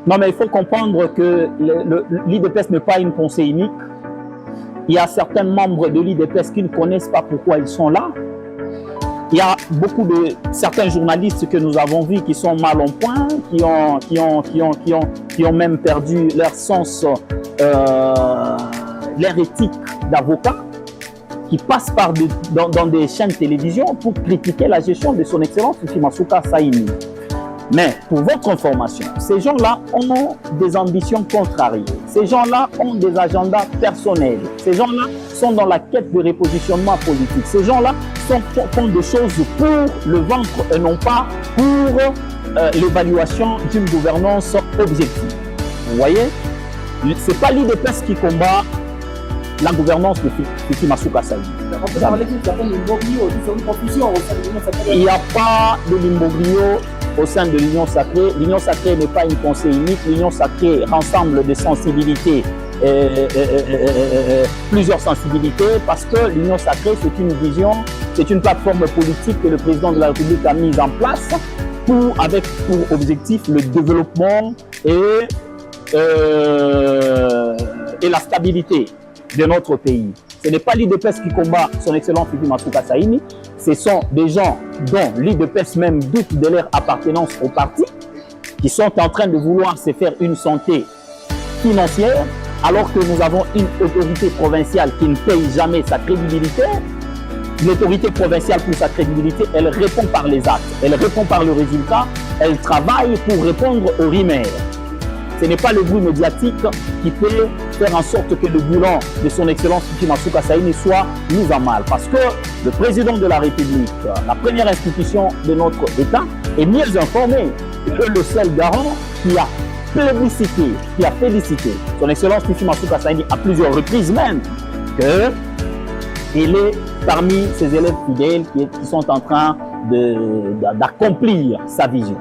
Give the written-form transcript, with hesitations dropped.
Non, mais il faut comprendre que l'IDPS n'est pas une pensée unique. Il y a certains membres de l'IDPS qui ne connaissent pas pourquoi ils sont là. Il y a beaucoup de certains journalistes que nous avons vus qui sont mal en point, qui ont même perdu leur sens, leur éthique d'avocat, qui passent dans des chaînes de télévision pour critiquer la gestion de son Excellence Masuka Saini. Mais pour votre information, ces gens-là ont des ambitions contrariées. Ces gens-là ont des agendas personnels. Ces gens-là sont dans la quête de repositionnement politique. Ces gens-là font des choses pour le ventre et non pas pour l'évaluation d'une gouvernance objective. Vous voyez, ce n'est pas l'IDPS qui combat la gouvernance de Fifi Masuka Saini. Il n'y a pas de l'imbroglio au sein de l'Union sacrée. L'Union sacrée n'est pas une pensée unique. L'Union sacrée rassemble des sensibilités, plusieurs sensibilités, parce que l'Union sacrée, c'est une vision, c'est une plateforme politique que le président de la République a mise en place avec pour objectif le développement et la stabilité de notre pays. Ce n'est pas l'IDPS qui combat son Excellence Fifi Masuka Saini, ce sont des gens dont l'IDPS même doute de leur appartenance au parti, qui sont en train de vouloir se faire une santé financière, alors que nous avons une autorité provinciale qui ne paye jamais sa crédibilité. L'autorité provinciale, pour sa crédibilité, elle répond par les actes, elle répond par le résultat, elle travaille pour répondre aux rumeurs. Ce n'est pas le bruit médiatique qui peut faire en sorte que le bilan de son Excellence Fifi Masuka Saini soit mis en mal. Parce que le président de la République, la première institution de notre État, est mieux informé que le seul garant qui a plébiscité, qui a félicité son Excellence Fifi Masuka Saini à plusieurs reprises même, qu'il est parmi ses élèves fidèles qui sont en train d'accomplir sa vision.